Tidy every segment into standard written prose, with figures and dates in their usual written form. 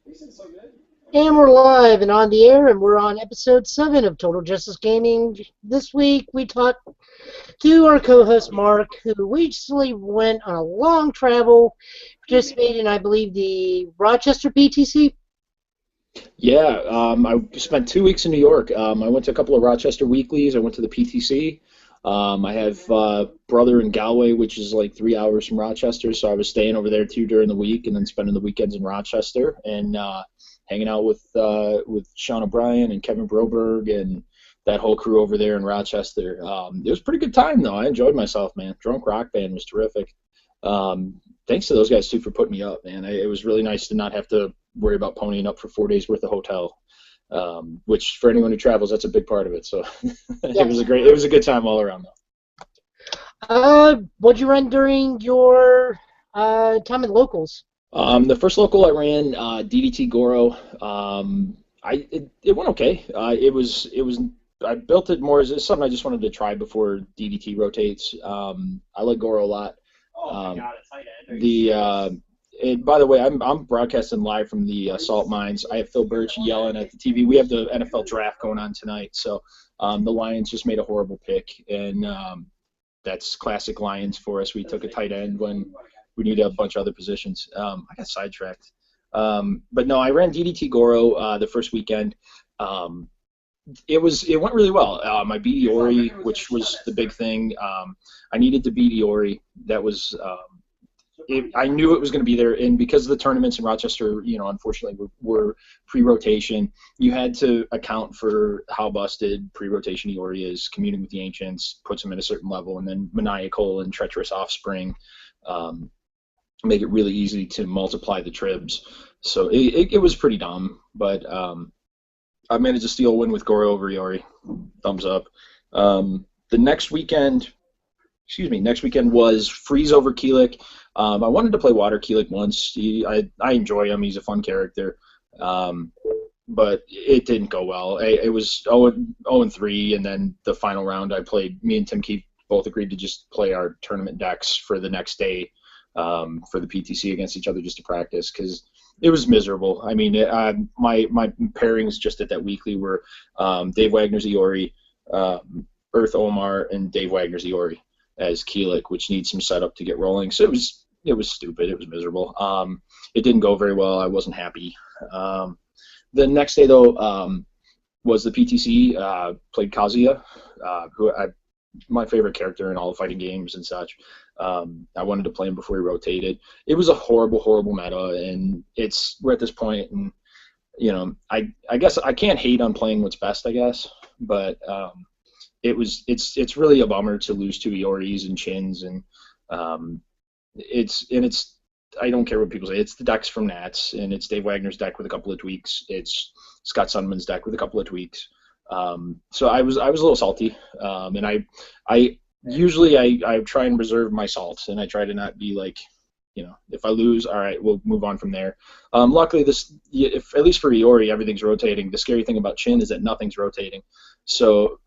And we're live and on the air, and we're on episode 7 of Total Justice Gaming. This week, we talked to our co host Mark, who recently went on a long travel, participating in, I believe, the Rochester PTC. Yeah, I spent 2 weeks in New York. I went to a couple of Rochester weeklies. I went to the PTC. I have brother in Galway, which is like 3 hours from Rochester, so I was staying over there too during the week, and then spending the weekends in Rochester and hanging out with Sean O'Brien and Kevin Broberg and that whole crew over there in Rochester. It was a pretty good time though. I enjoyed myself, man. Drunk Rock Band was terrific. Thanks to those guys too for putting me up, man. It was really nice to not have to worry about ponying up for 4 days worth of hotel, which for anyone who travels, that's a big part of it. So Yes. it was a good time all around though. What'd you run during your time in locals? The first local I ran, DDT Goro. It went okay. I built it more as something I just wanted to try before DDT rotates. I like Goro a lot. Um, the By the way, I'm broadcasting live from the salt mines. I have Phil Birch yelling at the TV. We have the NFL draft going on tonight, so the Lions just made a horrible pick, and that's classic Lions for us. We took a tight end when we need a bunch of other positions. I got sidetracked, but no, I ran DDT Goro the first weekend. Um, it went really well. I beat Iori, which was the big thing. I needed to beat Iori. That was I knew it was going to be there, and because the tournaments in Rochester, unfortunately were pre-rotation, you had to account for how busted pre-rotation Iori is, communing with the ancients, puts him at a certain level, and then maniacal and treacherous offspring um, make it really easy to multiply the tribs. So it was pretty dumb, but I managed to steal a win with Goro over Iori. Thumbs up. The next weekend was Freeze over Keelik. I wanted to play Water Keelik once. I enjoy him. He's a fun character. But it didn't go well. It was 0-3, and then the final round I played, me and Tim Keefe both agreed to just play our tournament decks for the next day for the PTC against each other just to practice because it was miserable. I mean, my pairings just at that weekly were Dave Wagner's Iori, Earth Omar, and Dave Wagner's Iori as Keelik, which needs some setup to get rolling. So it was stupid. It was miserable. It didn't go very well. I wasn't happy. The next day though was the PTC. Played Kazuya, my favorite character in all the fighting games and such. I wanted to play him before he rotated. It was a horrible, horrible meta, and we're at this point, and I guess I can't hate on playing what's best, I guess, but it's really a bummer to lose two Ioris and Chins, and it's I don't care what people say. It's the decks from Nats, and it's Dave Wagner's deck with a couple of tweaks. It's Scott Sunman's deck with a couple of tweaks. So I was a little salty, and I usually I try and reserve my salts, and I try to not be like, if I lose, all right, we'll move on from there. Luckily, if at least for Iori, everything's rotating. The scary thing about Chin is that nothing's rotating, so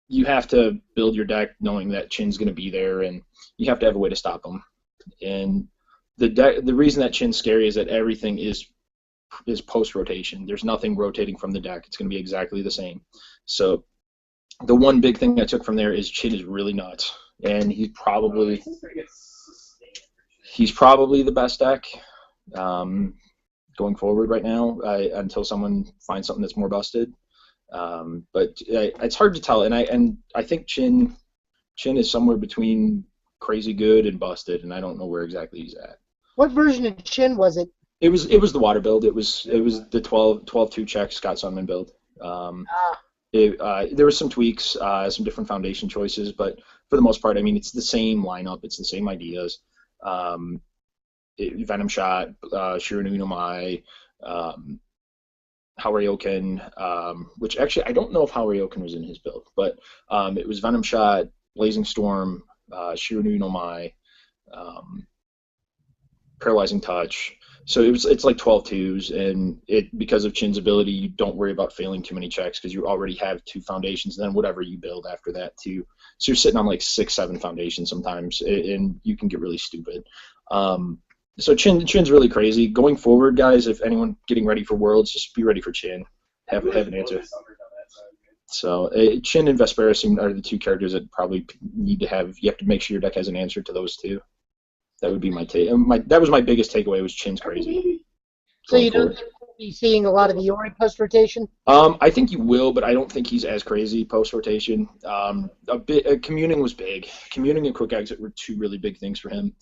you have to build your deck knowing that Chin's going to be there, and you have to have a way to stop him. And the reason that Chin's scary is that everything is post rotation. There's nothing rotating from the deck. It's going to be exactly the same. So the one big thing I took from there is Chin is really nuts, and he's probably the best deck going forward right now until someone finds something that's more busted. But it's hard to tell, and I think Chin is somewhere between crazy good and busted, and I don't know where exactly he's at. What version of Chin was it? It was the water build. It was the 12-2 check Scott Sunman build. Ah, There were some tweaks, some different foundation choices, but for the most part, I mean, it's the same lineup. It's the same ideas. Venom Shot, Shirunu no Mai, Hawarioken, which actually I don't know if Hawarioken was in his build, but it was Venom Shot, Blazing Storm, Shirunu no Mai, Paralyzing Touch. So it's like 12 twos, and because of Chin's ability, you don't worry about failing too many checks because you already have two foundations, and then whatever you build after that too. So you're sitting on like 6, 7 foundations sometimes, and you can get really stupid. So Chin's really crazy. Going forward, guys, if anyone getting ready for Worlds, just be ready for Chin. Have an answer. So Chin and Vesperis are the two characters that probably need to have. You have to make sure your deck has an answer to those two. That would be my take. That was my biggest takeaway. Was Chin's crazy. So you don't think we'll be seeing a lot of Iori post rotation? I think you will, but I don't think he's as crazy post rotation. Communing was big. Communing and Quick Exit were two really big things for him.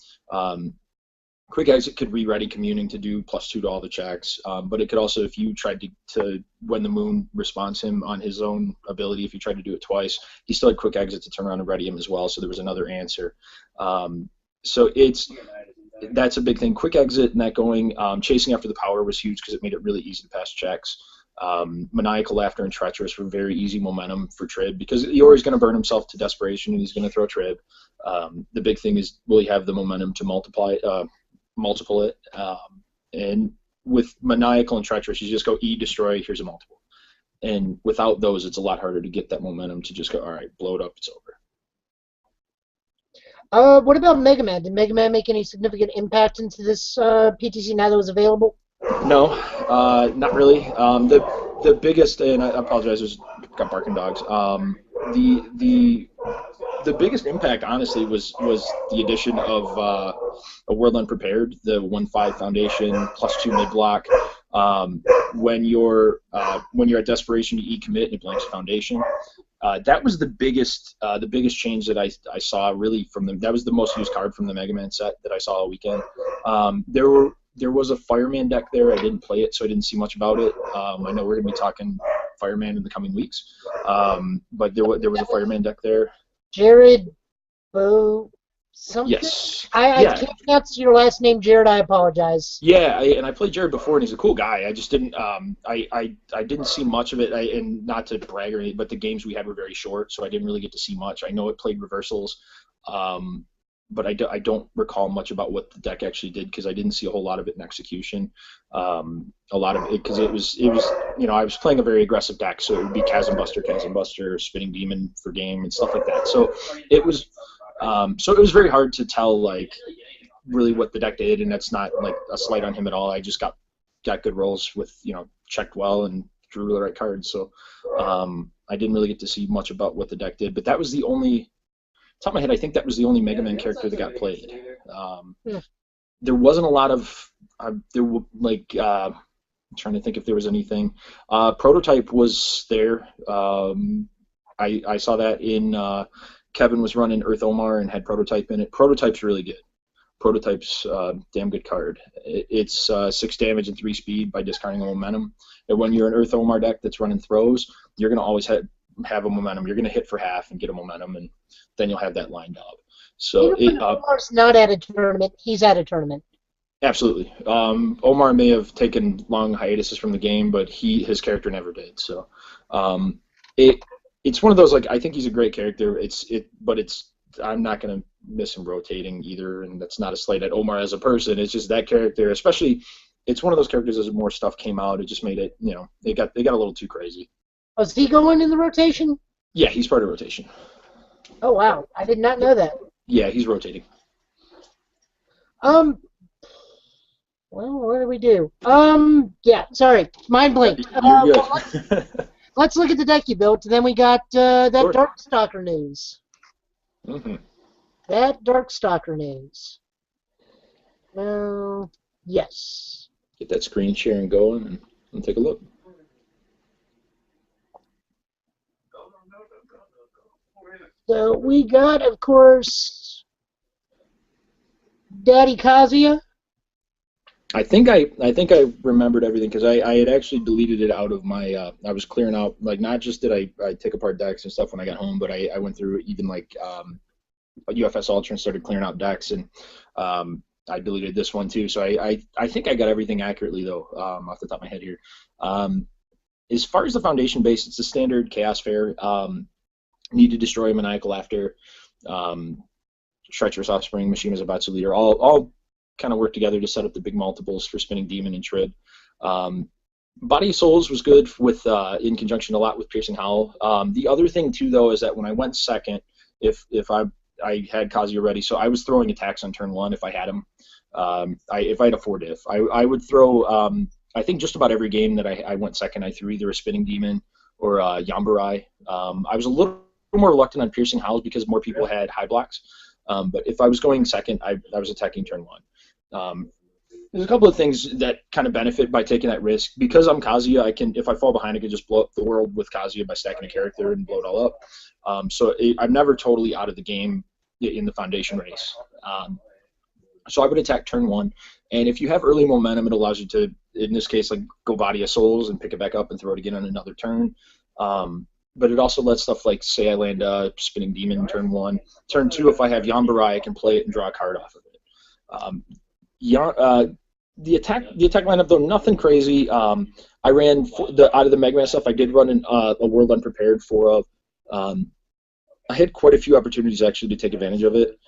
Quick Exit could re-ready Communing to do +2 to all the checks, but it could also, if you tried to when the Moon responds him on his own ability, if you tried to do it twice, he still had Quick Exit to turn around and ready him as well, so there was another answer. So that's a big thing. Quick Exit and that going, chasing after the power was huge because it made it really easy to pass checks. Maniacal Laughter and Treacherous were very easy momentum for Trib because Iori's going to burn himself to desperation and he's going to throw Trib. The big thing is, will he have the momentum to multiple it? And with Maniacal and Treacherous, you just go destroy, here's a multiple. And without those, it's a lot harder to get that momentum to just go, all right, blow it up, it's over. What about Mega Man? Did Mega Man make any significant impact into this PTC now that it was available? No, not really. The biggest, and I apologize, there's got barking dogs. The biggest impact, honestly, was the addition of a World Unprepared, the 1/5 Foundation +2 mid block. When you're at desperation, you commit and it blanks Foundation. That was the biggest change that I saw really from them. That was the most used card from the Mega Man set that I saw all weekend. There was a Fireman deck there. I didn't play it, so I didn't see much about it. I know we're going to be talking Fireman in the coming weeks, but there was a Fireman deck there. Jared Bo something? Yes. I can't pronounce your last name, Jared. I apologize. Yeah, and I played Jared before, and he's a cool guy. I just didn't I didn't see much of it, and not to brag or anything, but the games we had were very short, so I didn't really get to see much. I know it played reversals, but I don't recall much about what the deck actually did because I didn't see a whole lot of it in execution. A lot of it because it was I was playing a very aggressive deck, so it would be Chasm Buster, Spinning Demon for game and stuff like that. So it was very hard to tell like really what the deck did, and that's not like a slight on him at all. I just got good rolls with checked well and drew the right cards, so I didn't really get to see much about what the deck did. But that was the only. Top of my head, I think that was the only Mega Man character that got played. There wasn't a lot of I'm trying to think if there was anything. Prototype was there. I saw that in Kevin was running Earth Omar and had Prototype in it. Prototype's really good. Prototype's damn good card. It's 6 damage and 3 speed by discarding a momentum. And when you're an Earth Omar deck that's running throws, you're going to always have a momentum. You're going to hit for half and get a momentum, and then you'll have that lined up. So Omar's not at a tournament. He's at a tournament. Absolutely. Omar may have taken long hiatuses from the game, but his character never did. So it's one of those, like, I think he's a great character. I'm not going to miss him rotating either, and that's not a slight at Omar as a person. It's just that character, especially. It's one of those characters as more stuff came out, it just made it. They got a little too crazy. Was he going in the rotation? Yeah, he's part of rotation. Oh wow, I did not know that. Yeah, he's rotating. Well, what do we do? Yeah, sorry, mind blinked. You're good. Let's look at the deck you built. Then we got that Sure. Darkstalker news. Mm-hmm. That Darkstalker news. Yes. Get that screen sharing going and take a look. So we got, of course, Daddy Kazuya. I think I remembered everything because I had actually deleted it out of my. I was clearing out, like, not just did I take apart decks and stuff when I got home, but I went through even like UFS Ultra and started clearing out decks, and I deleted this one too. So I think I got everything accurately though, off the top of my head here. As far as the foundation base, it's the standard Chaos Fair. Need to destroy Maniacal Laughter, Treacherous Offspring, Machina Zabatsu Leader, all kind of work together to set up the big multiples for Spinning Demon and Trib. Body of Souls was good with in conjunction a lot with Piercing Howl. The other thing too though is that when I went second, if I had Kazuya ready, so I was throwing attacks on turn 1 if I had him. If I had a 4-diff, I would throw. I think just about every game that I went second, I threw either a Spinning Demon or Yambarai. I was a little more reluctant on Piercing Howls because more people had high blocks. But if I was going second, I was attacking turn 1. There's a couple of things that kind of benefit by taking that risk. Because I'm Kazuya, if I fall behind, I can just blow up the world with Kazuya by stacking a character and blow it all up. I'm never totally out of the game in the Foundation race. So I would attack turn 1, and if you have early momentum, it allows you to, in this case, like go Body of Souls and pick it back up and throw it again on another turn. But it also lets stuff like, say I land a Spinning Demon in turn 1. Turn 2, if I have Yambarai, I can play it and draw a card off of it. The attack lineup, though, nothing crazy. I ran out of the Mega Man stuff. I did run a World Unprepared 4 of. I had quite a few opportunities actually to take advantage of it.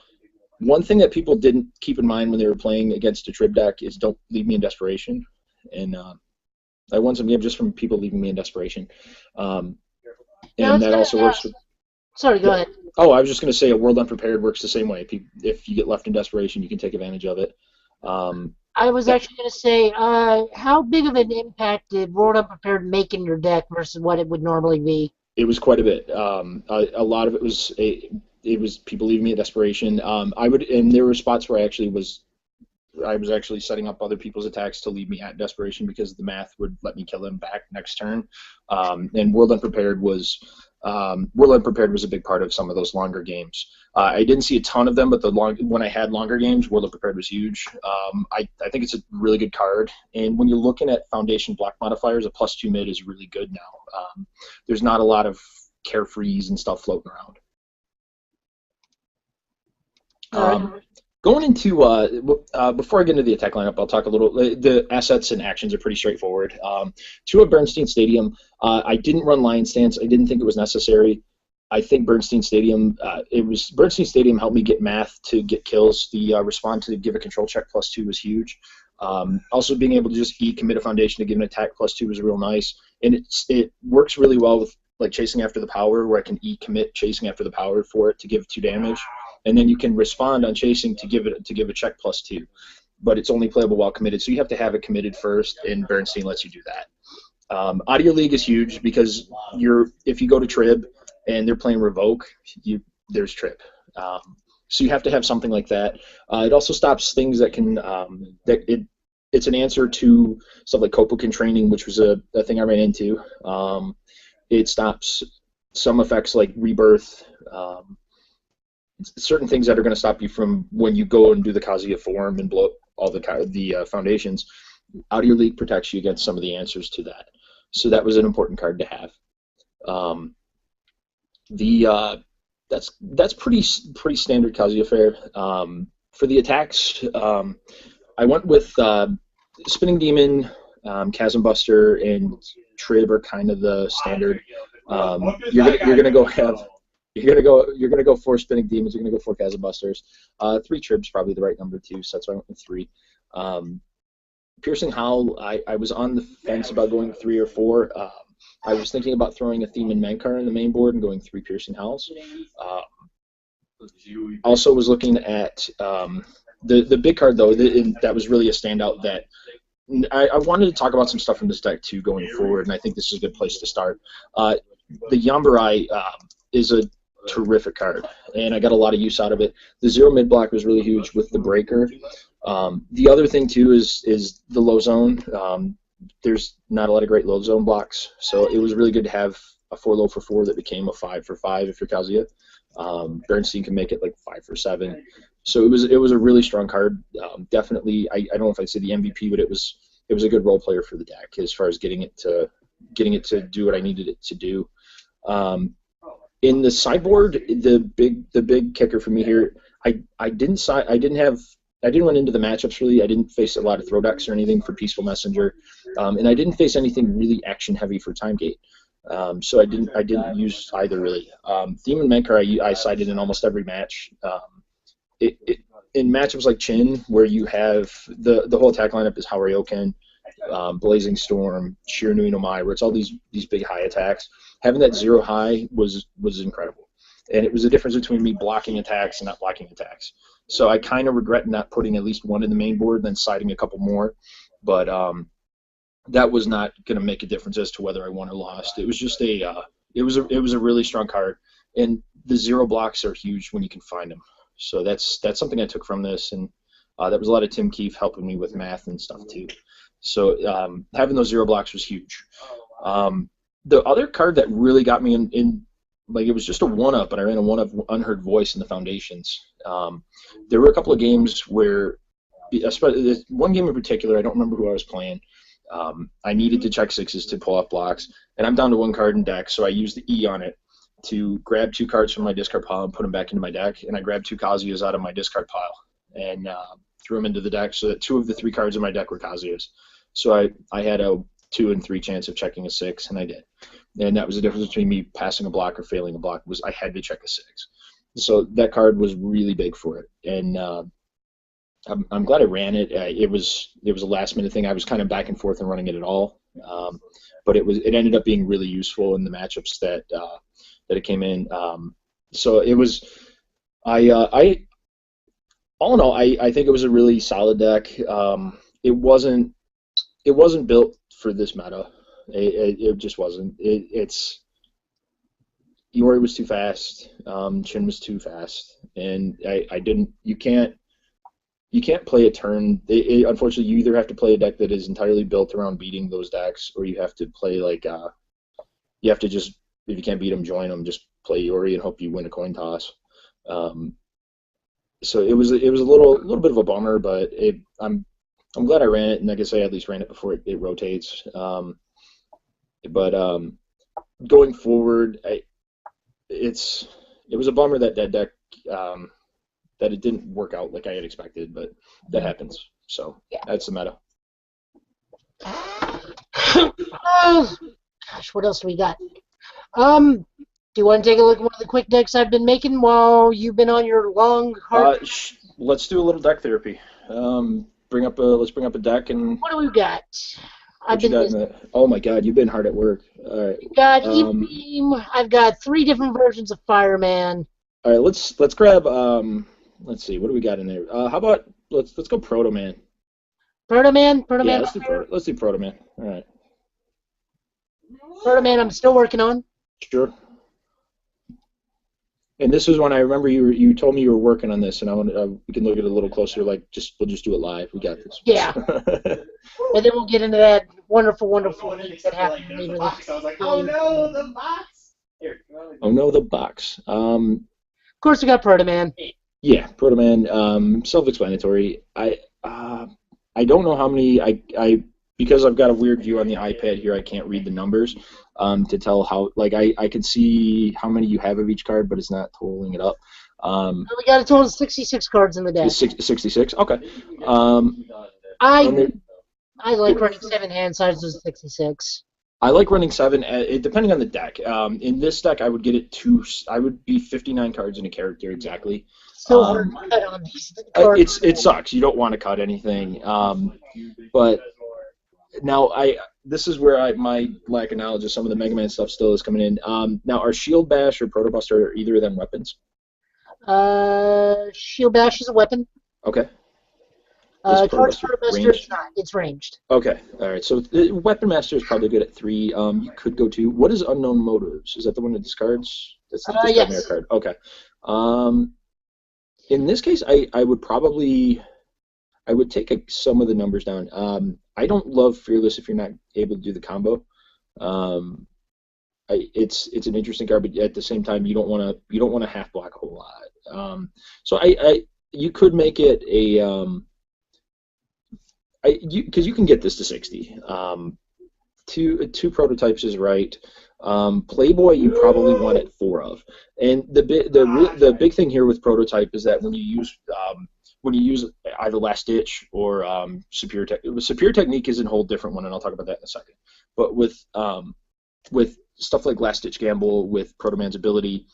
One thing that people didn't keep in mind when they were playing against a Trib deck is don't leave me in desperation. And I won some games just from people leaving me in desperation. And that also works with... Sorry, go ahead. Oh, I was just going to say a World Unprepared works the same way. If you get left in desperation, you can take advantage of it. I was actually going to say, how big of an impact did World Unprepared make in your deck versus what it would normally be? It was quite a bit. A lot of it was people leaving me at desperation. And there were spots where I was actually setting up other people's attacks to leave me at desperation because the math would let me kill them back next turn. And World Unprepared was a big part of some of those longer games. I didn't see a ton of them, but when I had longer games, World Unprepared was huge. I think it's a really good card. And when you're looking at Foundation block modifiers, a +2 mid is really good now. There's not a lot of carefrees and stuff floating around. Going into before I get into the attack lineup, I'll talk a little. The assets and actions are pretty straightforward. 2 at Bernstein Stadium. I didn't run Lion Stance. I didn't think it was necessary. I think Bernstein Stadium. Bernstein Stadium helped me get math to get kills. The respond to give a control check +2 was huge. Also, being able to just commit a Foundation to give an attack +2 was real nice, and it works really well with like chasing after the power, where I can commit chasing after the power for it to give 2 damage. And then you can respond on chasing to give a check +2, but it's only playable while committed. So you have to have it committed first, and Bernstein lets you do that. Out of your league is huge because if you go to Trib and they're playing Revoke, there's Trib. So you have to have something like that. It also stops things that can it's an answer to stuff like Kopokin training, which was a thing I ran into. It stops some effects like Rebirth. Certain things that are going to stop you from when you go and do the Kazuya form and blow up all the Foundations. Out of your league protects you against some of the answers to that. So that was an important card to have. That's pretty standard Kazuya fare. For the attacks, I went with Spinning Demon, Chasm Buster, and Trib are kind of the standard. You're gonna go 4 Spinning Demons. You're gonna go 4 Chasm Busters. 3 Trib's probably the right number too, so that's why I went with 3. Piercing Howl, I was on the fence about going 3 or 4. I was thinking about throwing a Theme and Mankar in the main board and going 3 Piercing Howls. Also was looking at the big card though. That was really a standout. That I wanted to talk about some stuff from this deck too going forward, and I think this is a good place to start. The Yambarai is a terrific card, and I got a lot of use out of it. The 0 mid block was really huge with the breaker. The other thing too is the low zone. There's not a lot of great low zone blocks, so it was really good to have a 4 low for 4 that became a 5 for 5 if you're Kazuya. Bernstein can make it like 5 for 7. So it was a really strong card. Definitely, I don't know if I'd say the MVP, but it was a good role player for the deck as far as getting it to do what I needed it to do. In the sideboard, the big kicker for me here, I didn't run into the matchups really. I didn't face a lot of throw decks or anything for Peaceful Messenger, and I didn't face anything really action heavy for Time Gate. So I didn't use either really. Theme and Mankar I sided in almost every match. In matchups like Chin, where you have the whole attack lineup is Haoryoken, Blazing Storm, Shiranui no Mai, where it's all these big high attacks. Having that 0 high was incredible. and it was the difference between me blocking attacks and not blocking attacks. So I kind of regret not putting at least one in the main board and then siding a couple more, but that was not going to make a difference as to whether I won or lost. It was just it was a really strong card, and the 0 blocks are huge when you can find them. So that's something I took from this, and that was a lot of Tim Keefe helping me with math and stuff too. So having those 0 blocks was huge. The other card that really got me in like, it was just a 1-up, and I ran a 1-up Unheard Voice in the Foundations. There were a couple of games where, especially one game in particular, I don't remember who I was playing. I needed to check 6s to pull off blocks, and I'm down to 1 card in deck, so I used the E on it to grab 2 cards from my discard pile and put them back into my deck, and I grabbed 2 Kazuya's out of my discard pile and threw them into the deck, so that 2 of the 3 cards in my deck were Kazuya's. So I had a 2 and 3 chance of checking a 6, and I did. And that was the difference between me passing a block or failing a block, was I had to check a 6. So that card was really big for it, and I'm glad I ran it. It was a last-minute thing. I was kind of back and forth and running it at all, but it ended up being really useful in the matchups that it came in. So it was all in all, I think it was a really solid deck. It wasn't built for this meta. It just wasn't. Iori was too fast. Chin was too fast, and I didn't. You can't play a turn. Unfortunately, you either have to play a deck that is entirely built around beating those decks, or you have to play like you have to just, if you can't beat them, join them. Just play Iori and hope you win a coin toss. So it was a little bit of a bummer, but I'm glad I ran it, and like I say, I at least ran it before it rotates. But going forward, it was a bummer that deck that it didn't work out like I had expected, but that happens. So yeah, that's the meta. Gosh, what else do we got? Do you want to take a look at one of the quick decks I've been making while you've been on your long hard? Let's do a little deck therapy. Let's bring up a deck and. What do we got? Oh my God, you've been hard at work. All right. We've got E-Beam. I've got 3 different versions of Fireman. All right, let's grab. Let's see, what do we got in there? How about let's go Proto Man. Proto Man. Yeah, let's do Proto Man. All right. Proto Man, I'm still working on. Sure. And this is when I remember you told me you were working on this, and we can look at it a little closer. Like, we'll just do it live. We got this. Yeah. And then we'll get into that wonderful week that happened later this. I was like, oh no, the box. Here, oh no, the box. Of course, we got Proto Man. Yeah, Proto Man. Self-explanatory. I don't know how many. Because I've got a weird view on the iPad here, I can't read the numbers to tell how. Like, I can see how many you have of each card, but it's not totaling it up. We got a total of 66 cards in the deck. 66. Okay. I like running 7 hand sizes of 66. I like running 7, depending on the deck. In this deck, I would get it I would be 59 cards in a character exactly. So hard to cut on these cards. It sucks. You don't want to cut anything. But now this is where my lack of knowledge of some of the Mega Man stuff still is coming in. Now, are Shield Bash or Proto Buster, are either of them weapons? Shield Bash is a weapon. Okay. Charge Proto Buster is not. It's ranged. Okay. All right. So Weapon Master is probably good at 3. You could go 2. What is Unknown Motives? Is that the one that discards? That's the discard yes. mirror card. Okay. In this case, I would take some of the numbers down. I don't love Fearless if you're not able to do the combo. It's an interesting card, but at the same time, you don't want to half block a whole lot. So you could make it because you can get this to 60. Two prototypes is right. Playboy you probably want it 4 of, and the big thing here with prototype is that when you use either Last Ditch or Superior Technique is a whole different one, and I'll talk about that in a second. But with stuff like Last Ditch Gamble with Proto Man's ability,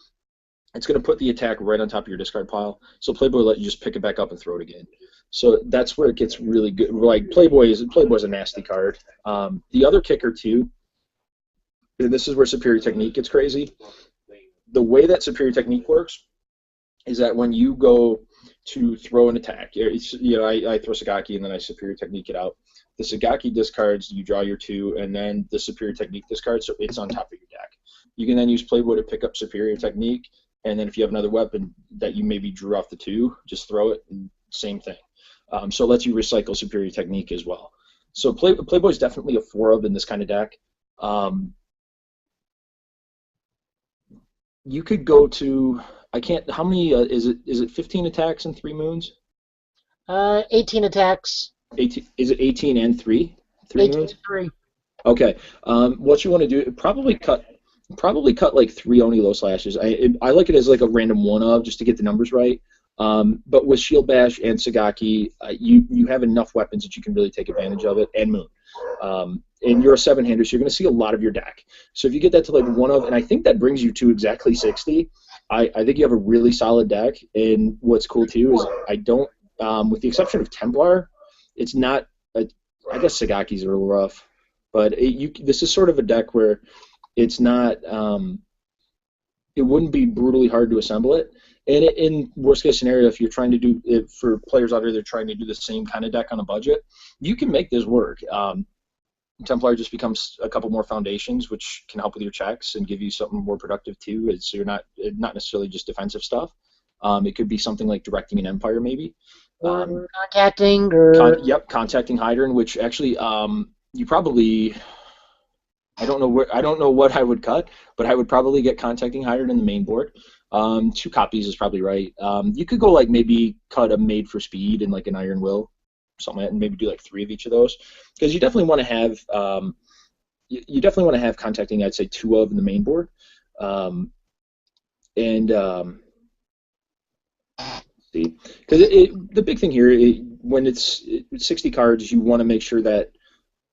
it's going to put the attack right on top of your discard pile. So Playboy will let you just pick it back up and throw it again. So that's where it gets really good. Like Playboy's a nasty card. The other kicker too, and this is where Superior Technique gets crazy. the way that Superior Technique works is that when you go to throw an attack, I throw Sagaki and then I Superior Technique it out. The Sagaki discards, you draw your 2, and then the Superior Technique discards, so it's on top of your deck. You can then use Playboy to pick up Superior Technique, and then if you have another weapon that you maybe drew off the 2, just throw it, and same thing. So it lets you recycle Superior Technique as well. So Playboy is definitely a 4 in this kind of deck. You could go to, I can't, how many, is it 15 attacks and 3 moons? 18 attacks. 18, is it 18 and 3? 3 18 moons? and 3. Okay. What you want to do, probably cut like 3 Oni low slashes. I like it as like a random 1 of, just to get the numbers right. But with Shield Bash and Sagaki, you have enough weapons that you can really take advantage of it, and Moon. And you're a 7-hander, so you're going to see a lot of your deck. So if you get that to like 1 of, and I think that brings you to exactly 60, I think you have a really solid deck. And what's cool too is I don't, with the exception of Templar, it's not, I guess Sagaki's a little rough, but this is sort of a deck where it's not, it wouldn't be brutally hard to assemble it. And in worst case scenario, if you're trying to do it for players out there, they're trying to do the same kind of deck on a budget, you can make this work. Templar just becomes a couple more foundations, which can help with your checks and give you something more productive too. So you're not necessarily just defensive stuff. It could be something like directing an Empire, maybe. Or contacting, or contacting Hydran, which actually you probably. I don't know what I would cut, but I would probably get contacting Hydran in the main board. 2 copies is probably right. You could go like maybe cut a Made for Speed and like an Iron Will, something like that, and maybe do like 3 of each of those, because you definitely want to have contacting. I'd say 2 of in the main board, see, because the big thing here, when it's 60 cards, you want to make sure that,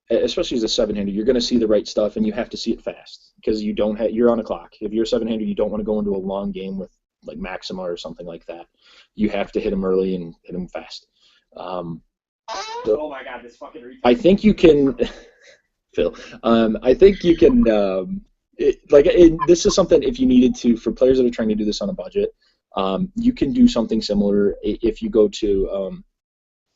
especially as a 7-hander, you're going to see the right stuff, and you have to see it fast, because you're on a clock. If you're a 7-hander, you don't want to go into a long game with like Maxima or something like that. You have to hit them early and hit them fast. Oh my god, this fucking retard. I think you can, Phil. I think you can. This is something, if you needed to, for players that are trying to do this on a budget, you can do something similar. If you go to,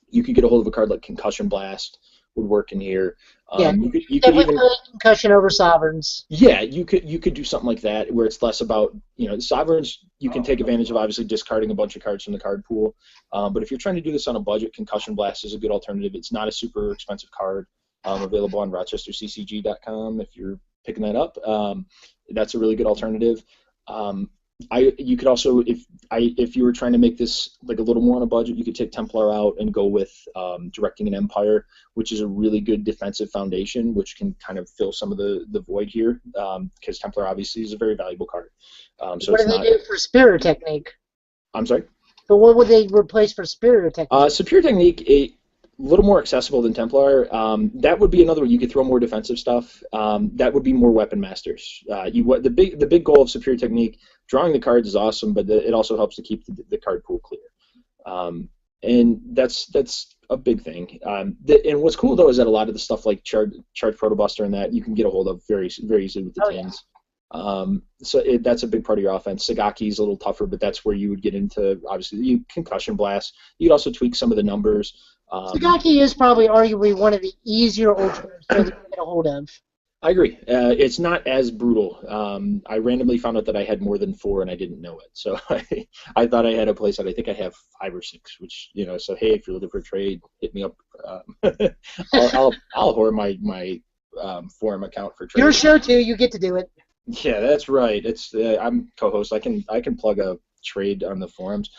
you could get a hold of a card like Concussion Blast. Would work in here. You could even concussion over sovereigns. Yeah, you could do something like that where it's less about, sovereigns. You can take advantage of obviously discarding a bunch of cards from the card pool. But if you're trying to do this on a budget, Concussion Blast is a good alternative. It's not a super expensive card. Available on RochesterCCG.com if you're picking that up. That's a really good alternative. You could also, if you were trying to make this like a little more on a budget, you could take Templar out and go with Directing an Empire, which is a really good defensive foundation, which can kind of fill some of the void here, because Templar obviously is a very valuable card. So what do they do for Superior Technique? I'm sorry? But what would they replace for Superior Technique? Superior Technique, a little more accessible than Templar. That would be another one. You could throw more defensive stuff. That would be more Weapon Masters. The big goal of Superior Technique, drawing the cards is awesome, but it also helps to keep the card pool clear. And that's a big thing. And what's cool though is that a lot of the stuff like Charge Protobuster and that you can get a hold of very very easily with the tins. So that's a big part of your offense. Sagaki's a little tougher, but that's where you would get into, obviously, Concussion Blast. You could also tweak some of the numbers. Sagaki is probably arguably one of the easier ultras to get a hold of. I agree. It's not as brutal. I randomly found out that I had more than 4 and I didn't know it. So I thought I had a place that I think I have 5 or 6, which, so hey, if you're looking for a trade, hit me up. I'll whore my forum account for trade. Your show too, you get to do it. Yeah, that's right. It's I'm co-host. I can plug a trade on the forums.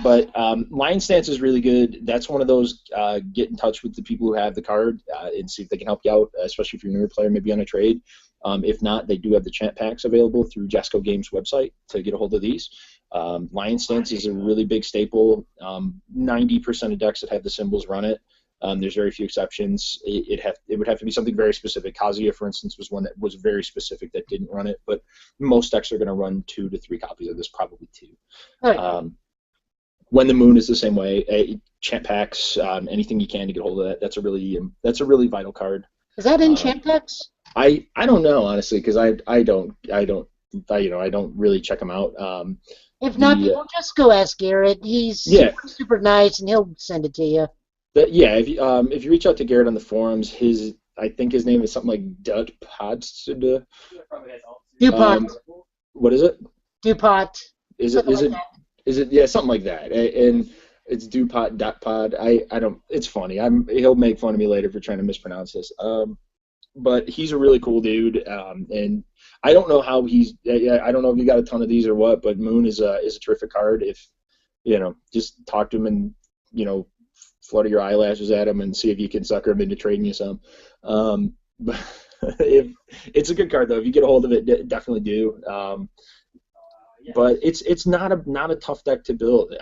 But Lion Stance is really good. That's one of those, get in touch with the people who have the card and see if they can help you out, especially if you're a newer player, maybe on a trade. If not, they do have the chant packs available through Jesco Games website to get a hold of these. Lion Stance is a really big staple. 90% of decks that have the symbols run it. There's very few exceptions. It would have to be something very specific. Kazuya, for instance, was one that was very specific that didn't run it, but most decks are going to run 2 to 3 copies of this, probably 2. Right. When the Moon is the same way, chant packs, anything you can to get hold of that. That's a really vital card. Is that in chant packs? I don't know, honestly, because I don't I don't really check them out. If not, The people just go ask Garrett. He's Yeah, super nice, and he'll send it to you. yeah. If you reach out to Garrett on the forums, I think his name is something like Dut Podstada. DuPont. What is it? DuPont. Is it Something is like it that. is it yeah, something like that. And it's Dupont dot pod. I don't. It's funny. He'll make fun of me later for trying to mispronounce this. But he's a really cool dude. And I don't know how I don't know if you got a ton of these or what. But Moon is a terrific card. If just talk to him and flutter your eyelashes at him and see if you can sucker him into trading you some. But if it's a good card though, if you get a hold of it, definitely do. But it's not a tough deck to build.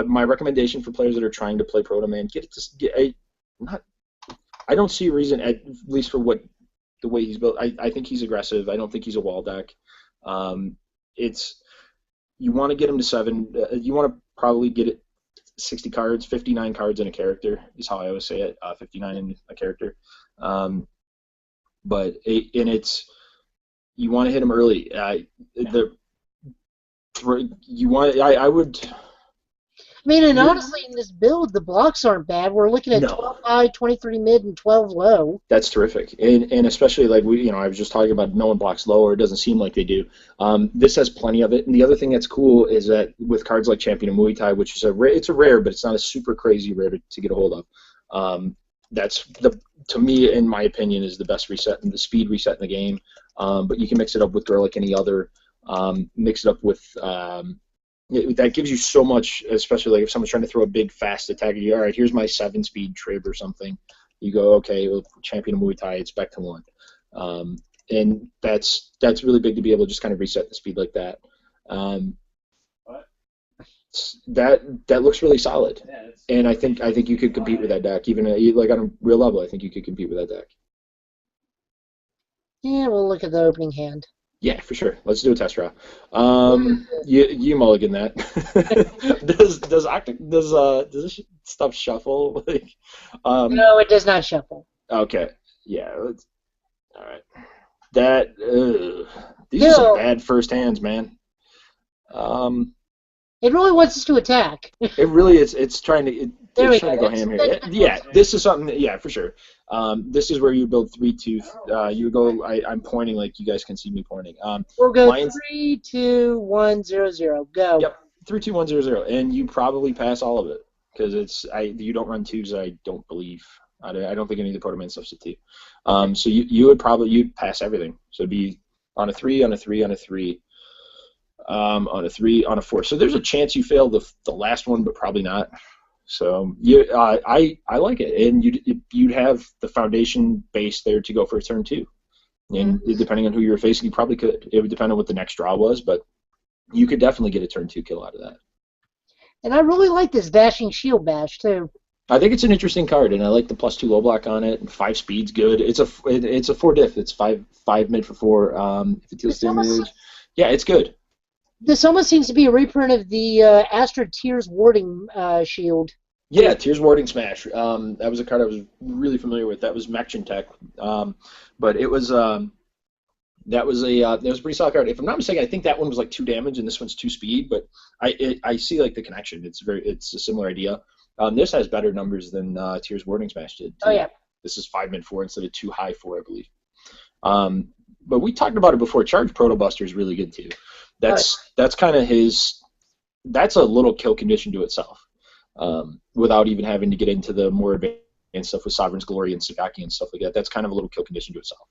My recommendation for players that are trying to play Proto Man, I don't see a reason, at least for the way he's built. I think he's aggressive. I don't think he's a wall deck. You want to get him to 7. You want to probably get it 60 cards, 59 cards in a character is how I always say it. 59 in a character. You want to hit him early. I would. I mean, and honestly, in this build, the blocks aren't bad. We're looking at No. 12 high, 23 mid, and 12 low. That's terrific, and especially like I was just talking about, no one blocks low, or it doesn't seem like they do. This has plenty of it, and the other thing that's cool is that with cards like Champion of Muay Thai, which is it's a rare, but it's not a super crazy rare to get a hold of. That's to me, in my opinion, is the best reset and the speed reset in the game. But you can mix it up with Girl like any other. Mix it up with that gives you so much, especially like if someone's trying to throw a big fast attack at you. All right, here's my 7-speed trib or something. You go, okay, well, Champion of Muay Thai, it's back to 1. And that's really big to be able to just kind of reset the speed like that. That looks really solid, and I think you could compete with that deck, even like on a real level. I think you could compete with that deck. Yeah, we'll look at the opening hand. Yeah, for sure. Let's do a test draw. You mulligan that. Does this stuff shuffle? No, it does not shuffle. Okay. Yeah. All right. These are some bad first hands, man. It really wants us to attack. It really is. It's trying to. It's trying to go That's- ham here. Yeah, this is something. Yeah, for sure. This is where you build 3-2. You go. I'm pointing like you guys can see me pointing. We'll go Lions- 3, 2, 1, 0, 0. Go. Yep. 3-2-1-0-0, and you probably pass all of it because you don't run 2s. I don't believe. I don't think any of the Proto Man stuff's a 2. So you'd pass everything. So it'd be on a 3, on a 3, on a 3. On a 3, on a 4. So there's a chance you fail the last one, but probably not. So I like it, and you'd have the foundation base there to go for a turn 2. And depending on who you're facing, you probably could. It would depend on what the next draw was, but you could definitely get a turn 2 kill out of that. And I really like this Dashing Shield Bash, too. I think it's an interesting card, and I like the +2 low block on it. And 5 speed's good. It's a 4 diff. It's 5 mid for 4. If it deals damage, yeah, it's good. This almost seems to be a reprint of the Astra Tears Warding Shield. Yeah, Tears Warding Smash. That was a card I was really familiar with. That was Mechchen Tech. But it was that was a pretty solid card. If I'm not mistaken, I think that one was like 2 damage and this one's 2 speed. But I see like the connection. It's a similar idea. This has better numbers than Tears Warding Smash did. Oh yeah. This is 5 mid 4 instead of 2 high 4, I believe. But we talked about it before. Charge Proto Buster is really good too. That's kind of his. That's a little kill condition to itself, without even having to get into the more advanced stuff with Sovereign's Glory and Sagaki and stuff like that. That's kind of a little kill condition to itself.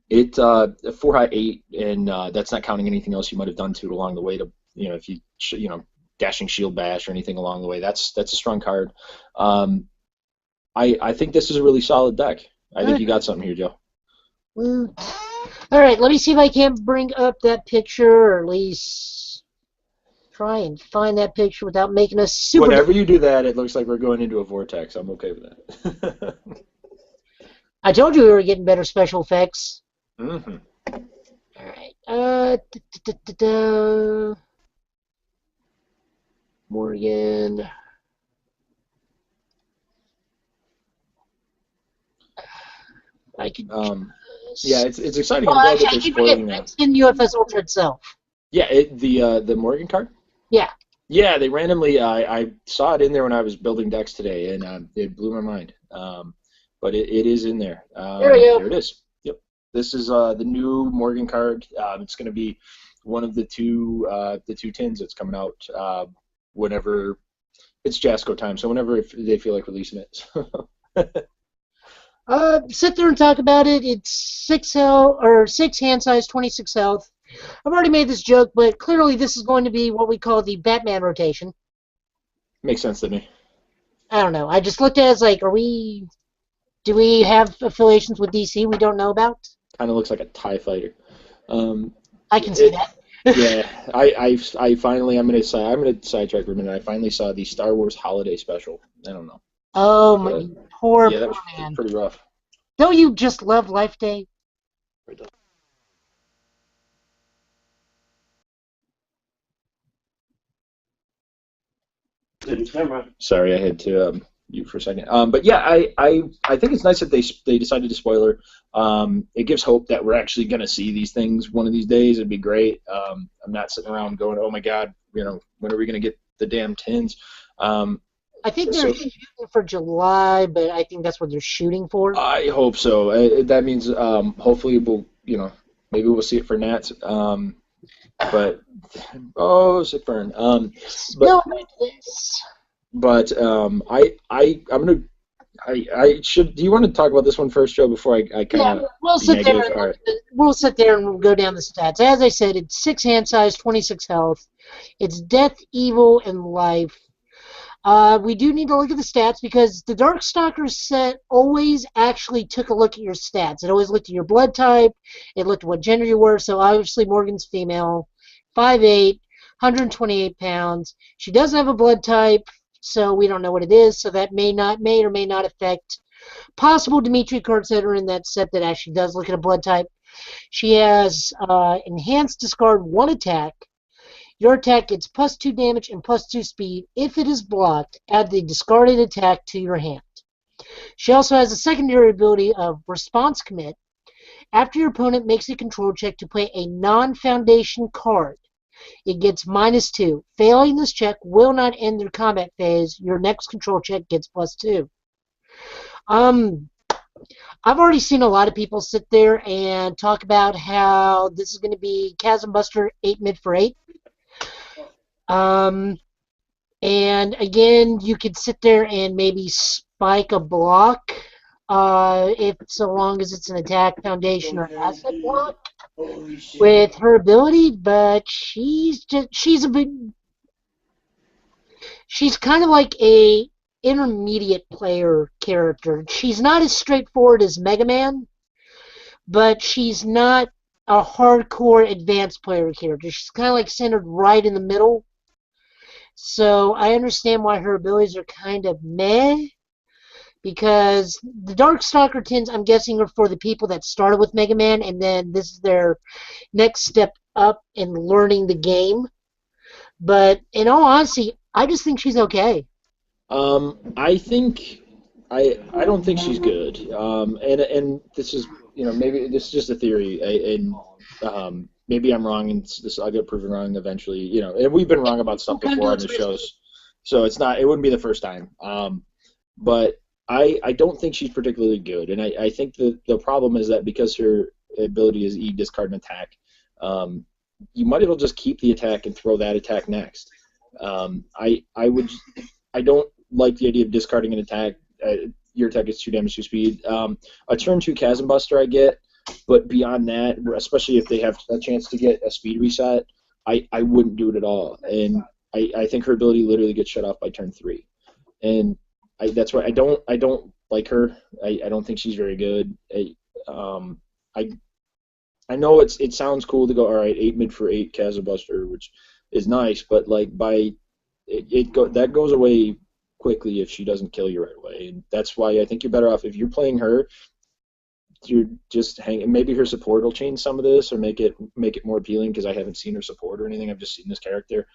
It 4 high 8, and that's not counting anything else you might have done to it along the way. To if you Dashing Shield Bash or anything along the way. That's a strong card. I think this is a really solid deck. I think you got something here, Joe. Woo. All right, let me see if I can bring up that picture, or at least try and find that picture without making us super. Whenever you do that, it looks like we're going into a vortex. I'm okay with that. I told you we were getting better special effects. Mm-hmm. All right. Morgan. I could Yeah, it's exciting. Well, I'm glad actually, that I they're keep spoiling forgetting. that. It's in UFS Ultra itself. Yeah, the Morgan card. Yeah. Yeah, they randomly. I saw it in there when I was building decks today, and it blew my mind. But it is in there. There we go. There it is. Yep. This is the new Morgan card. It's going to be one of the two tins that's coming out whenever it's Jasco time. So whenever they feel like releasing it. Sit there and talk about it. It's 6 hand size, 26 health. I've already made this joke, but clearly this is going to be what we call the Batman rotation. Makes sense to me. I don't know. I just looked at it as like, do we have affiliations with DC we don't know about? Kind of looks like a TIE fighter. I can see that. Yeah, I finally I'm gonna sidetrack for a minute. I finally saw the Star Wars Holiday Special. I don't know. Oh my poor Yeah, that was man. pretty rough. Don't you just love Life Day? Sorry, I had to mute for a second. But yeah, I think it's nice that they decided to spoiler. It gives hope that we're actually going to see these things one of these days. It'd be great. I'm not sitting around going, oh my God, when are we going to get the damn tins? I think they're shooting for July, but I think that's what they're shooting for. I hope so. That means hopefully maybe we'll see it for Nats. But sick burn. But I should. Do you want to talk about this one first, Joe? Before I kind of we'll sit there. We'll sit there and we'll go down the stats. As I said, it's 6 hand size, 26 health. It's death, evil, and life. We do need to look at the stats because the Darkstalker set always actually took a look at your stats. It always looked at your blood type. It looked at what gender you were. So obviously Morgan's female, 5'8", 128 pounds. She doesn't have a blood type, so we don't know what it is. So that may or may not affect possible Dimitri cards that are in that set that actually does look at a blood type. She has enhanced discard 1 attack. Your attack gets +2 damage and +2 speed. If it is blocked, add the discarded attack to your hand. She also has a secondary ability of Response Commit. After your opponent makes a control check to play a non-foundation card, it gets -2. Failing this check will not end their combat phase. Your next control check gets +2. I've already seen a lot of people sit there and talk about how this is going to be Chasm Buster 8 mid for 8. And again, you could sit there and maybe spike a block if so long as it's an attack, foundation, or asset block with her ability, but she's kind of like a intermediate player character. She's not as straightforward as Mega Man, but she's not a hardcore advanced player character. She's kind of like centered right in the middle. So I understand why her abilities are kind of meh, because the Darkstalker tins, I'm guessing, are for the people that started with Mega Man, and then this is their next step up in learning the game. But in all honesty, I just think she's okay. I think I don't think she's good. And this is maybe this is just a theory, and maybe I'm wrong, and I'll get proven wrong eventually. And we've been wrong about stuff before on the shows, so it wouldn't be the first time. But I don't think she's particularly good, and I think the problem is that because her ability is discard and attack, you might as well just keep the attack and throw that attack next. I don't like the idea of discarding an attack. Your attack gets 2 damage, 2 speed. A turn 2 Chasm Buster I get, but beyond that, especially if they have a chance to get a speed reset, I wouldn't do it at all. And I think her ability literally gets shut off by turn 3. And that's why I don't like her. I don't think she's very good. I know it sounds cool to go, all right, 8 mid for 8 Chasm Buster, which is nice, but like that goes away quickly if she doesn't kill you right away. And that's why I think you're better off if you're playing her. You're just hanging. Maybe her support will change some of this or make it more appealing, because I haven't seen her support or anything. I've just seen this character.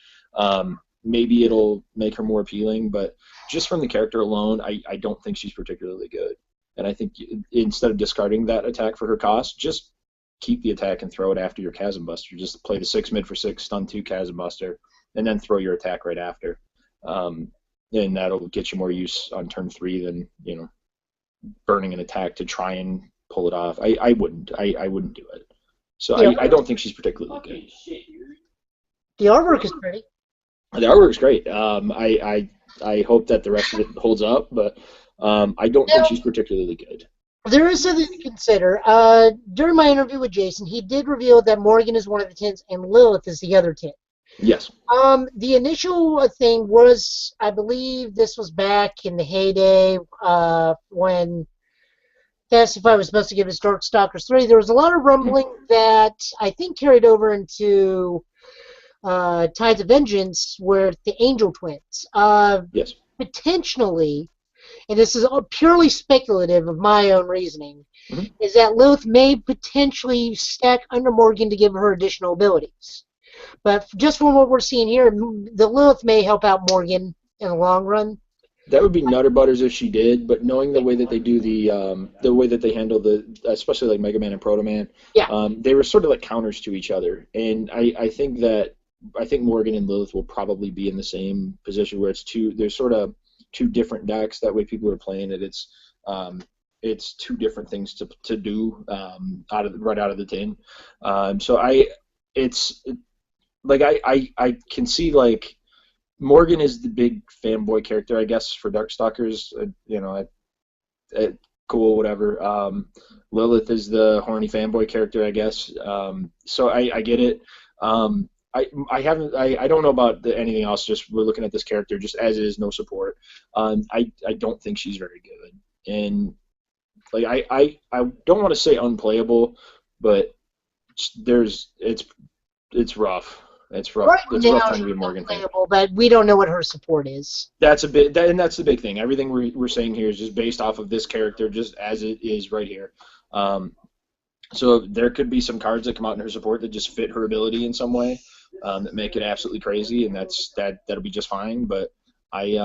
Maybe it'll make her more appealing, but just from the character alone, I don't think she's particularly good. and I think instead of discarding that attack for her cost, just keep the attack and throw it after your Chasm Buster. Just play the 6 mid for 6, stun 2 Chasm Buster, and then throw your attack right after. And that'll get you more use on turn 3 than, burning an attack to try and pull it off. I wouldn't do it. So I don't think she's particularly good. The artwork is pretty. The artwork's great. I hope that the rest of it holds up, but I don't think she's particularly good. There is something to consider. During my interview with Jason, he did reveal that Morgan is one of the 10s and Lilith is the other 10. Yes. The initial thing was, I believe this was back in the heyday when Fantasy was supposed to give us Darkstalkers 3. There was a lot of rumbling that I think carried over into Tides of Vengeance with the Angel Twins. Yes. Potentially, and this is purely speculative of my own reasoning, is that Lilith may potentially stack under Morgan to give her additional abilities. But just from what we're seeing here, the Lilith may help out Morgan in the long run. That would be Nutter Butters if she did, but knowing the way that they do the way that they handle especially like Mega Man and Proto Man, they were sort of like counters to each other, and I think Morgan and Lilith will probably be in the same position where there's sort of two different decks. That way, people are playing it. It's two different things to do right out of the tin. So I can see like Morgan is the big fanboy character, I guess, for Darkstalkers. Cool, whatever. Lilith is the horny fanboy character, I guess. So I get it. I don't know about anything else. Just we're looking at this character just as is, no support. I don't think she's very good, and like I don't want to say unplayable, but it's rough. It's rough. Right it's a rough now, time to be a Morgan fan. But we don't know what her support is. That's that's the big thing. Everything we're saying here is just based off of this character, just as it is right here. So there could be some cards that come out in her support that just fit her ability in some way, that make it absolutely crazy, and that'll be just fine. But I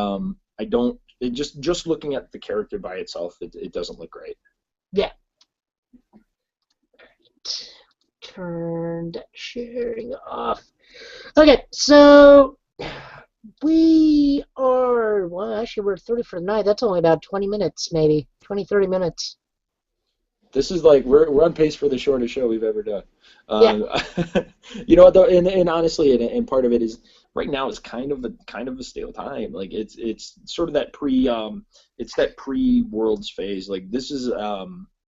don't. Just looking at the character by itself, it doesn't look great. Yeah. Turned sharing off. Okay, so we are, actually we're 30 for the night. That's only about 20 minutes, maybe 30 minutes. This is like we're on pace for the shortest show we've ever done. You know what though, and honestly, and part of it is right now is kind of a stale time. Like it's sort of that pre Worlds phase. Like this is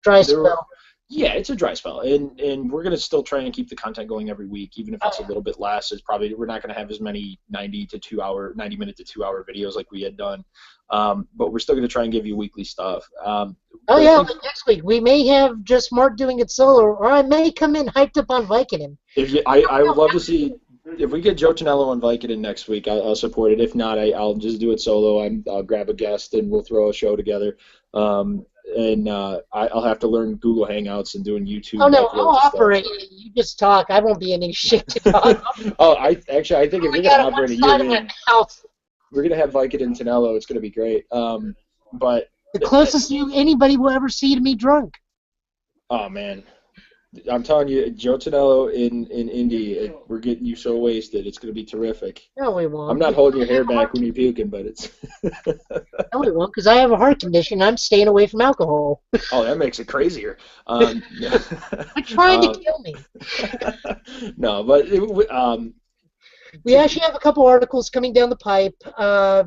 dry spell. Yeah, it's a dry spell, and we're gonna still try and keep the content going every week, even if it's a little bit less. We're not gonna have as many 90 minute to 2 hour videos like we had done, but we're still gonna try and give you weekly stuff. Like next week we may have just Mark doing it solo, or I may come in hyped up on Vicodin. I would love to see if we get Joe Tonello on Vicodin next week. I'll support it. If not, I'll just do it solo. I'll grab a guest and we'll throw a show together. And I'll have to learn Google Hangouts and doing YouTube. Oh no, I'll operate it. You just talk. I won't be any shit to talk. I think if we're gonna operate it, we're gonna have Vicodin and Tonello. It's gonna be great. But the closest anybody will ever see to me drunk. Oh man, I'm telling you, Joe Tonello in Indy, we're getting you so wasted. It's going to be terrific. No, we won't. I'm not holding your hair back when you're puking, but it's... No, we won't, because I have a heart condition. I'm staying away from alcohol. Oh, that makes it crazier. They're trying to kill me. No, but... we actually have a couple articles coming down the pipe.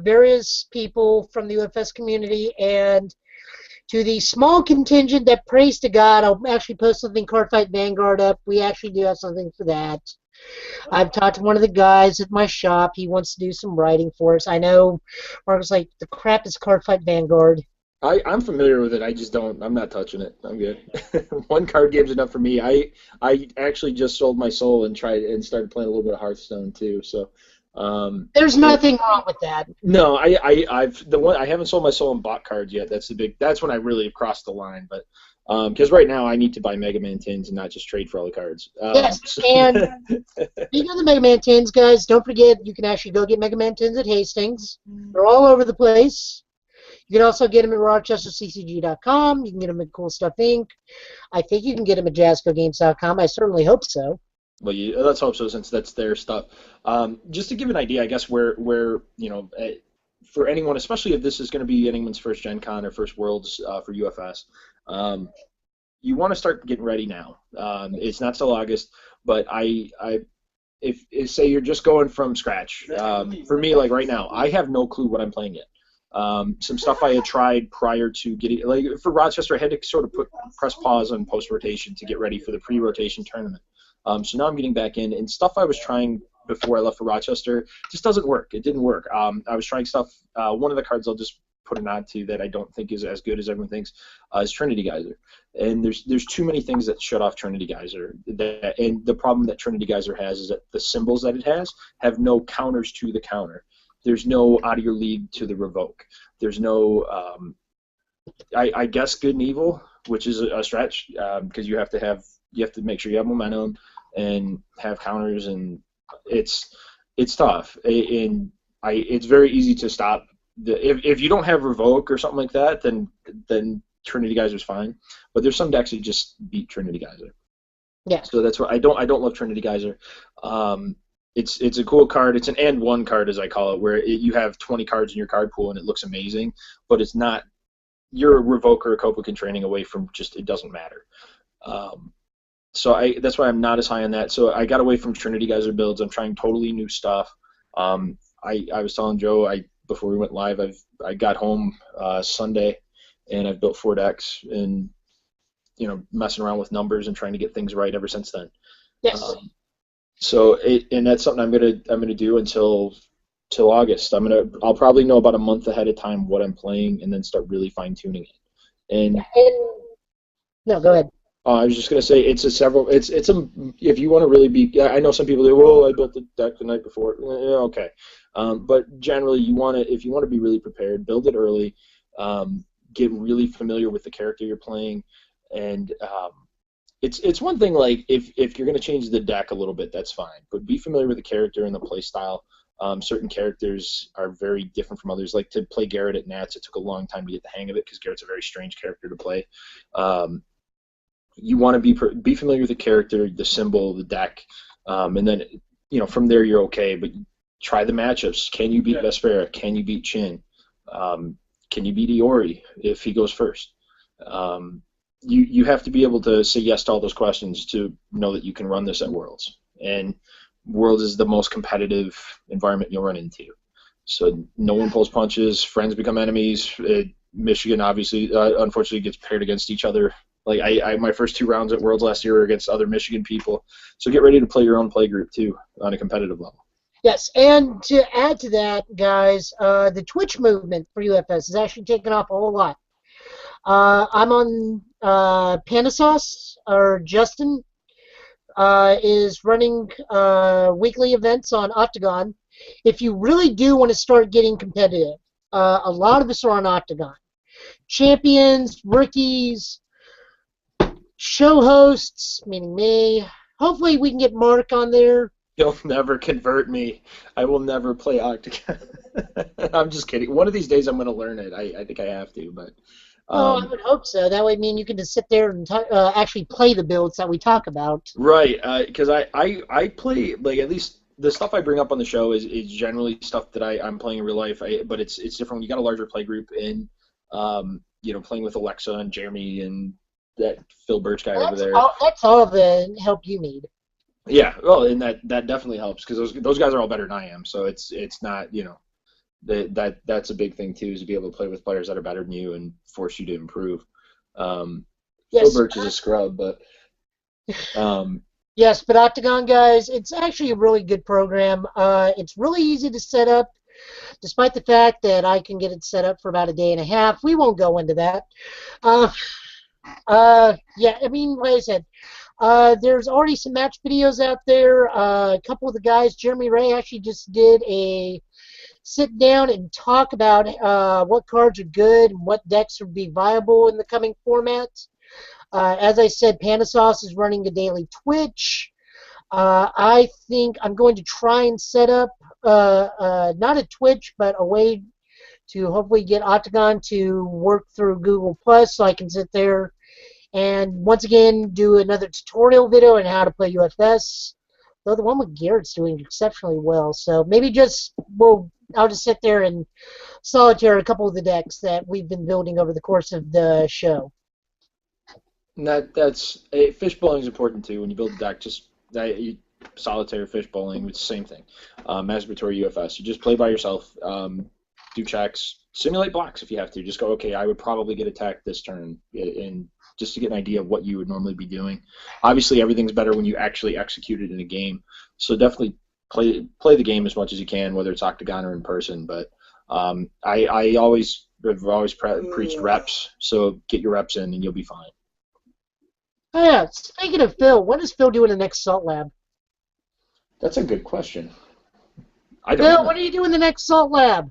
Various people from the UFS community and... to the small contingent that prays to God, I'll actually post something Cardfight Vanguard up. We actually do have something for that. I've talked to one of the guys at my shop. He wants to do some writing for us. I know Mark was like, the crap is Cardfight Vanguard. I'm familiar with it. I just don't. I'm not touching it. I'm good. One card game's enough for me. I actually just sold my soul and started playing a little bit of Hearthstone too. So. There's nothing wrong with that. No, I haven't sold my soul and bought cards yet. That's when I really have crossed the line. But because right now I need to buy Mega Man tins and not just trade for all the cards. Yes, and speaking of the Mega Man tins, guys, don't forget you can actually go get Mega Man tins at Hastings. They're all over the place. You can also get them at RochesterCCG.com. You can get them at Cool Stuff Inc. I think you can get them at JazzcoGames.com. I certainly hope so. Well, let's hope so, since that's their stuff. Just to give an idea, I guess, where for anyone, especially if this is going to be anyone's first Gen Con or first Worlds for UFS, you want to start getting ready now. It's not till August, but if say you're just going from scratch, for me, like right now, I have no clue what I'm playing yet. Some stuff I had tried prior to getting, like for Rochester, I had to sort of press pause on post-rotation to get ready for the pre-rotation tournament. So now I'm getting back in, and stuff I was trying before I left for Rochester just doesn't work. It didn't work. I was trying stuff. One of the cards I'll just put a nod to that I don't think is as good as everyone thinks is Trinity Geyser. And there's too many things that shut off Trinity Geyser. And the problem that Trinity Geyser has is that the symbols that it has have no counters to the counter. There's no out of your league to the revoke. There's no, I guess, good and evil, which is a stretch because you have to make sure you have momentum and have counters, and it's tough. And it's very easy to stop. If you don't have revoke or something like that, then Trinity Geyser's fine. But there's some decks that just beat Trinity Geyser. Yeah. So that's why I don't love Trinity Geyser. It's a cool card. It's an and one card, as I call it, where you have 20 cards in your card pool and it looks amazing, but it's not. You're a revoke or a Kopoken training away from just it doesn't matter. So that's why I'm not as high on that. So I got away from Trinity Geyser builds. I'm trying totally new stuff. I was telling Joe before we went live, I got home Sunday, and I've built 4 decks and messing around with numbers and trying to get things right ever since then. Yes. And that's something I'm gonna do until August. I'll probably know about a month ahead of time what I'm playing, and then start really fine tuning it. And no, go ahead. I was just gonna say if you want to really be, I know some people do. Well, I built the deck the night before. Okay, but generally if you want to be really prepared, build it early, get really familiar with the character you're playing, and it's one thing like if you're gonna change the deck a little bit, that's fine, but be familiar with the character and the play style. Certain characters are very different from others. Like to play Garrett at Nats, it took a long time to get the hang of it because Garrett's a very strange character to play. You want to be familiar with the character, the symbol, the deck, and then from there you're okay. But try the matchups. Can you beat Vespera? Can you beat Chin? Can you beat Iori if he goes first? You have to be able to say yes to all those questions to know that you can run this at Worlds. And Worlds is the most competitive environment you'll run into. So no one pulls punches. Friends become enemies. Michigan obviously, unfortunately, gets paired against each other. Like my first 2 rounds at Worlds last year were against other Michigan people. So get ready to play your own play group too on a competitive level. Yes, and to add to that, guys, the Twitch movement for UFS has actually taken off a whole lot. I'm on Panasauce, or Justin is running weekly events on Octagon. If you really do want to start getting competitive, a lot of us are on Octagon. Champions, rookies, show hosts, meaning me. Hopefully we can get Mark on there. You'll never convert me. I will never play Octagon. I'm just kidding. One of these days I'm going to learn it. I think I have to, but. I would hope so. That way, you can just sit there and actually play the builds that we talk about. Right, because I play, like, at least the stuff I bring up on the show is generally stuff that I'm playing in real life. But it's different when you got a larger play group and playing with Alexa and Jeremy and that Phil Birch guy over there. That's all the help you need. Yeah, well, and that definitely helps because those guys are all better than I am. So it's not that's a big thing too, is to be able to play with players that are better than you and force you to improve. Phil Birch is a scrub, but yes, but Octagon, guys, it's actually a really good program. It's really easy to set up, despite the fact that I can get it set up for about a day and a half. We won't go into that. Yeah, like I said, there's already some match videos out there. A couple of the guys, Jeremy Ray, actually just did a sit down and talk about what cards are good and what decks would be viable in the coming formats. As I said, Panasauce is running a daily Twitch. I think I'm going to try and set up not a Twitch, but a way to hopefully get Octagon to work through Google Plus so I can sit there and once again do another tutorial video on how to play UFS. Though the one with Garrett's doing exceptionally well, so maybe I'll just sit there and solitaire a couple of the decks that we've been building over the course of the show. Fish bowling is important too. When you build a deck, solitaire fish bowling, it's the same thing. Masturbatory UFS, you just play by yourself, do checks, simulate blocks if you have to. Just go, okay, I would probably get attacked this turn, and just to get an idea of what you would normally be doing. Obviously, everything's better when you actually execute it in a game. So definitely play the game as much as you can, whether it's Octagon or in person. But I've always preached reps. So get your reps in, and you'll be fine. Oh, yeah, speaking of Phil, when is Phil doing the next Salt Lab? That's a good question. I don't Phil, know. what are you doing the next Salt Lab?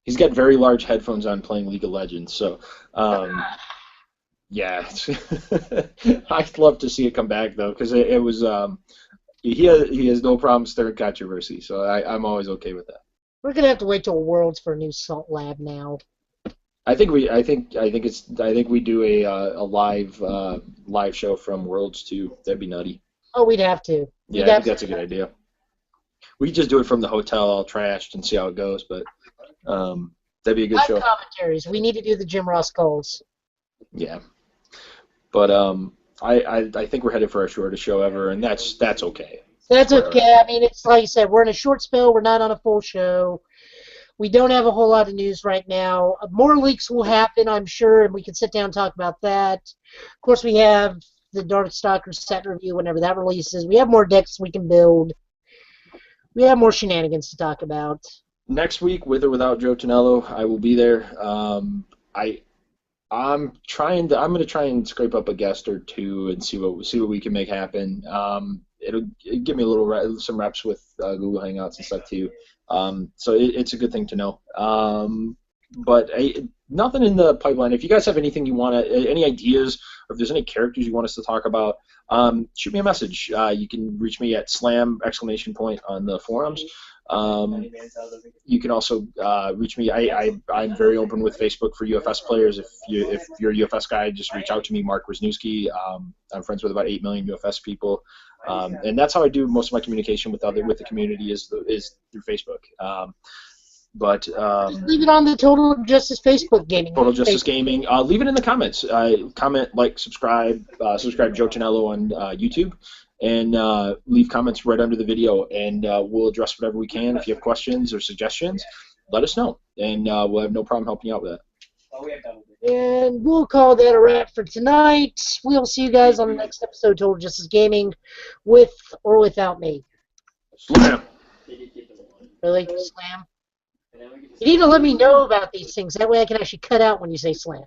He's got very large headphones on playing League of Legends, so yeah. I'd love to see it come back though, because it was he has no problem stirring controversy, so I'm always okay with that. We're gonna have to wait till Worlds for a new Salt Lab now. I think we do a live show from Worlds too. That'd be nutty. Oh, we'd have to. Yeah, I think that's a good idea. We could just do it from the hotel, all trashed, and see how it goes. But that'd be a good show. Commentaries. We need to do the Jim Ross calls. Yeah, but I think we're headed for our shortest show ever, and that's okay. That's okay. I mean, it's like you said, we're in a short spell. We're not on a full show. We don't have a whole lot of news right now. More leaks will happen, I'm sure, and we can sit down and talk about that. Of course, we have the Darkstalker set review whenever that releases. We have more decks we can build. We have more shenanigans to talk about. Next week, with or without Joe Tonello, I will be there. I'm going to try and scrape up a guest or two and see what we can make happen. It'll give me some reps with Google Hangouts and stuff too. So it's a good thing to know. But nothing in the pipeline. If you guys have anything you want to, any ideas, or if there's any characters you want us to talk about, shoot me a message. You can reach me at !! on the forums. You can also reach me. I'm very open with Facebook for UFS players. If you're a UFS guy, just reach out to me, Mark Wisniewski. I'm friends with about 8 million UFS people, and that's how I do most of my communication with the community is through Facebook. Just leave it on the Total Justice Facebook Gaming. Total Justice Gaming. Leave it in the comments. Comment, like, subscribe Joe Tonello on YouTube, and leave comments right under the video, and we'll address whatever we can. If you have questions or suggestions, let us know, and we'll have no problem helping you out with that. And we'll call that a wrap for tonight. We'll see you guys on the next episode of Total Justice Gaming, with or without me. Slam. Really? Slam? You need to let me know about these things. That way I can actually cut out when you say slam.